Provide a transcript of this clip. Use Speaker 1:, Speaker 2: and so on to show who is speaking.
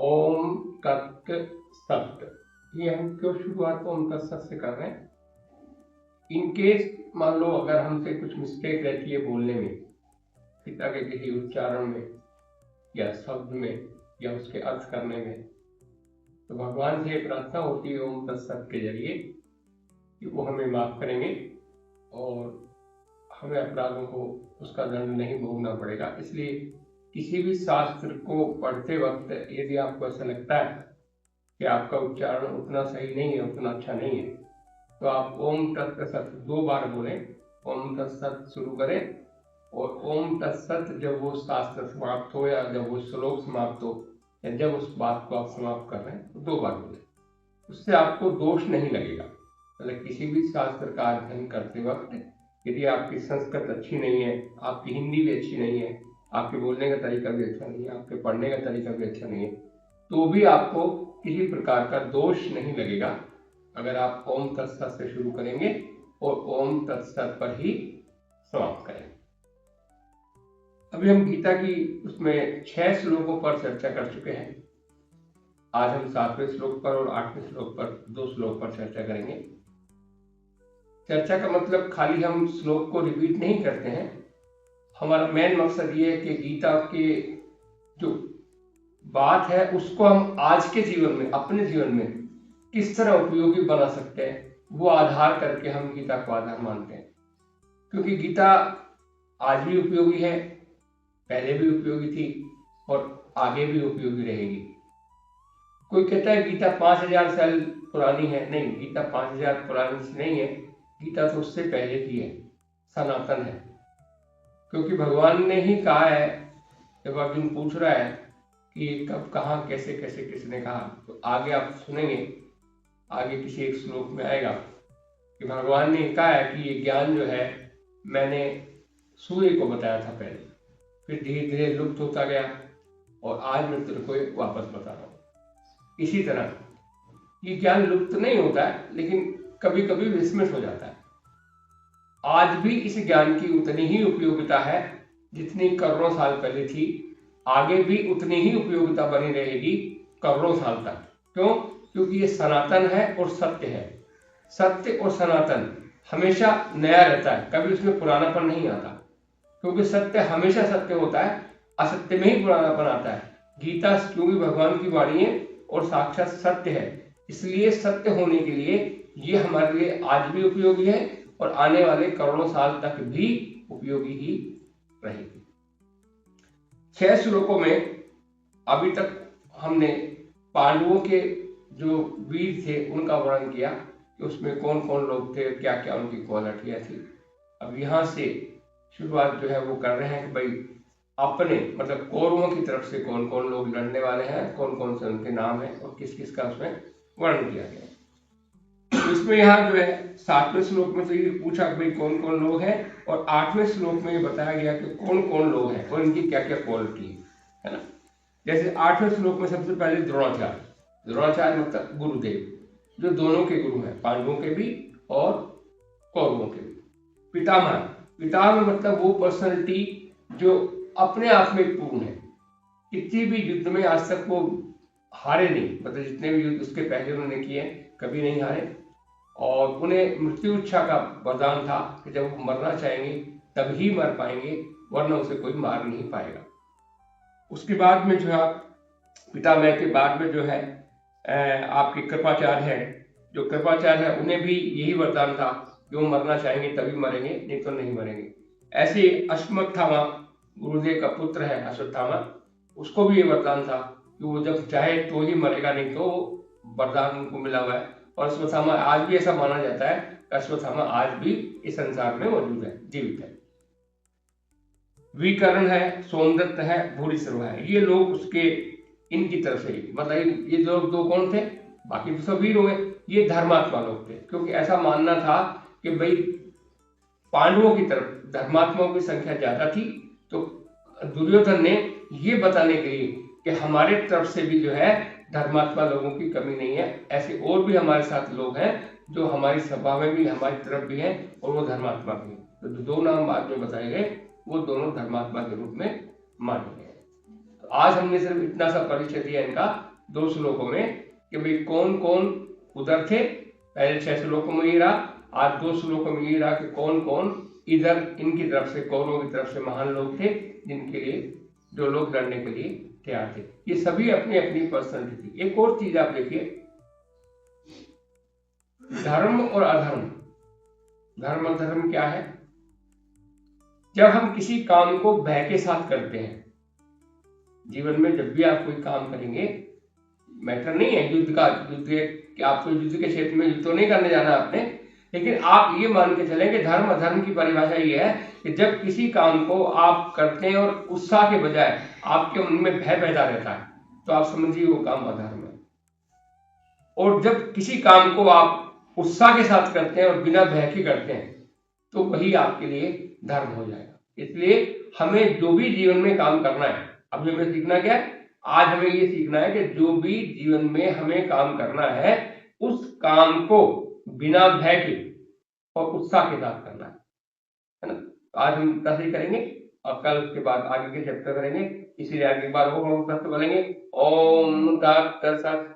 Speaker 1: ओम तत् सत। ये हम क्यों शुरुआत ओम तत् सत से कर रहे हैं? इन केस मान लो अगर हमसे कुछ मिस्टेक रहती है बोलने में, पिता के किसी उच्चारण में या शब्द में या उसके अर्थ करने में, तो भगवान से प्रार्थना होती है ओम तत् सत के जरिए कि वो हमें माफ करेंगे और हमें अपराधों को उसका दंड नहीं भोगना पड़ेगा। इसलिए किसी भी शास्त्र को पढ़ते वक्त यदि आपको ऐसा लगता है कि आपका उच्चारण उतना सही नहीं है, उतना अच्छा नहीं है, तो आप ओम तत्सत 2 बार बोलें। ओम तत्सत शुरू करें और ओम तत्सत जब वो शास्त्र समाप्त हो या जब वो श्लोक समाप्त हो या जब उस बात को आप समाप्त कर रहे हैं तो 2 बार बोलें। उससे आपको दोष नहीं लगेगा। मतलब किसी भी शास्त्र का अध्ययन करते वक्त यदि आपकी संस्कृत अच्छी नहीं है, आपकी हिंदी भी अच्छी नहीं है, आपके बोलने का तरीका भी अच्छा नहीं है, आपके पढ़ने का तरीका भी अच्छा नहीं है, तो भी आपको किसी प्रकार का दोष नहीं लगेगा अगर आप ओम तत्सत से शुरू करेंगे और ओम तत्सत पर ही समाप्त करेंगे। अभी हम गीता की उसमें 6 श्लोकों पर चर्चा कर चुके हैं। आज हम 7वें श्लोक पर और 8वें श्लोक पर 2 श्लोक पर चर्चा करेंगे। चर्चा का मतलब खाली हम श्लोक को रिपीट नहीं करते हैं। हमारा मेन मकसद ये है कि गीता के जो बात है उसको हम आज के जीवन में, अपने जीवन में किस तरह उपयोगी बना सकते हैं, वो आधार करके हम गीता को आधार मानते हैं। क्योंकि गीता आज भी उपयोगी है, पहले भी उपयोगी थी और आगे भी उपयोगी रहेगी। कोई कहता है गीता 5000 साल पुरानी है। नहीं, गीता 5000 पुरानी नहीं है, गीता तो उससे पहले की है, सनातन है। क्योंकि भगवान ने ही कहा है, जब अर्जुन पूछ रहा है कि कब, कहाँ, कैसे कैसे किसने कहा, तो आगे आप सुनेंगे, आगे किसी एक श्लोक में आएगा कि भगवान ने कहा है कि ये ज्ञान जो है मैंने सूर्य को बताया था पहले, फिर धीरे धीरे लुप्त होता गया और आज मैं तेरे को वापस बता रहा हूँ। इसी तरह ये ज्ञान लुप्त नहीं होता है, लेकिन कभी कभी विस्मृत हो जाता है। आज भी इस ज्ञान की उतनी ही उपयोगिता है जितनी करोड़ों साल पहले थी, आगे भी उतनी ही उपयोगिता बनी रहेगी करोड़ों साल तक। क्यों? क्योंकि ये सनातन है और सत्य है। सत्य और सनातन हमेशा नया रहता है, कभी उसमें पुरानापन नहीं आता, क्योंकि सत्य हमेशा सत्य होता है, असत्य में ही पुरानापन आता है। गीता क्योंकि भगवान की वाणी है और साक्षात सत्य है, इसलिए सत्य होने के लिए ये हमारे लिए आज भी उपयोगी है और आने वाले करोड़ों साल तक भी उपयोगी ही रहेगी। 6 श्लोकों में अभी तक हमने पांडवों के जो वीर थे उनका वर्णन किया कि उसमें कौन कौन लोग थे, क्या क्या उनकी क्वालिटियां थी। अब यहाँ से शुरुआत जो है वो कर रहे हैं कि भाई अपने मतलब कौरवों की तरफ से कौन कौन लोग लड़ने वाले हैं, कौन कौन से उनके नाम है और किस किस का उसमें वर्णन किया गया। इसमें यहाँ जो है 7वें श्लोक में तो ये पूछा कि भाई कौन कौन लोग हैं, और 8वें श्लोक में ये बताया गया कि कौन कौन लोग हैं और इनकी क्या क्या क्वालिटी है ना। जैसे 8वें श्लोक में सबसे पहले द्रोणाचार्य मतलब गुरुदेव, जो दोनों के गुरु हैं, पांडवों के भी और कौरवों के भी। पितामह मतलब वो पर्सनैलिटी जो अपने आप में पूर्ण है, किसी भी युद्ध में आज तक वो हारे नहीं, मतलब जितने भी युद्ध उसके पहले उन्होंने किए कभी नहीं हारे, और उन्हें मृत्यु इच्छा का वरदान था कि जब वो मरना चाहेंगे तभी मर पाएंगे, वरना उसे कोई मार नहीं पाएगा। उसके बाद में जो है पितामह के बाद में जो है आपके कृपाचार्य है, जो कृपाचार्य है उन्हें भी यही वरदान था कि वो मरना चाहेंगे तभी मरेंगे, नहीं तो नहीं मरेंगे। ऐसे अश्वत्थामा गुरुदेव का पुत्र है अश्वत्थामा, उसको भी ये वरदान था कि वो जब चाहे तो ही मरेगा, नहीं तो वरदान उनको मिला हुआ है। और अश्वत्थामा आज भी ऐसा माना जाता है कि अश्वत्थामा आज भी इस संसार में मौजूद है, जीवित है। विकर्ण है, सोमदत्त है, भूरिश्रवा है, ये लोग उसके इनकी तरफ से, मतलब ये लोग 2 कौन थे, बाकी तो सब वीर हो गए, ये धर्मात्मा लोग थे। क्योंकि ऐसा मानना था कि भाई पांडवों की तरफ धर्मात्माओं की संख्या ज्यादा थी, तो दुर्योधन ने ये बताने के लिए कि हमारे तरफ से भी जो है धर्मात्मा लोगों की कमी नहीं है, ऐसे और भी हमारे साथ लोग हैं जो हमारी सभा में भी, हमारी तरफ भी हैं और वो धर्मात्मा भी हैं। तो 2 नाम बाद में बताए गए, वो दोनों धर्मात्मा के रूप में माने गए। तो आज हमने सिर्फ इतना सा परिचय दिया इनका 2 श्लोकों में कि भाई कौन कौन उधर थे। पहले 6 श्लोकों में ये रहा, आज 2 श्लोकों में ये रहा कि कौन कौन इधर इनकी तरफ से, कौरवों की तरफ से महान लोग थे, जिनके लिए जो लोग लड़ने के लिए तैयार थे। ये सभी अपनी अपनी पर्सनैलिटी थी। एक और चीज आप देखिए, धर्म और अधर्म। धर्म और धर्म क्या है? जब हम किसी काम को भय के साथ करते हैं, जीवन में जब भी आप कोई काम करेंगे, मैटर नहीं है युद्ध का, युद्ध आपको युद्ध के क्षेत्र में युद्ध तो नहीं करने जाना आपने, लेकिन आप ये मान के चलें कि धर्म अधर्म की परिभाषा ये है कि जब किसी काम को आप करते हैं और उत्साह के बजाय आपके मन में भय पैदा रहता है, तो आप समझिए वो काम अधर्म है। और जब किसी काम को आप उत्साह के साथ करते हैं और बिना भय के करते हैं, तो वही आपके लिए धर्म हो जाएगा। इसलिए हमें जो भी जीवन में काम करना है, अभी हमें सीखना क्या है? आज हमें ये सीखना है कि जो भी जीवन में हमें काम करना है, उस काम को बिना भय के और उत्साह के साथ करना है ना। आज हम इतना ही करेंगे और कल उसके बाद आगे के चैप्टर करेंगे। इसीलिए आगे एक बार वो हम बोलेंगे ओम तत्सत।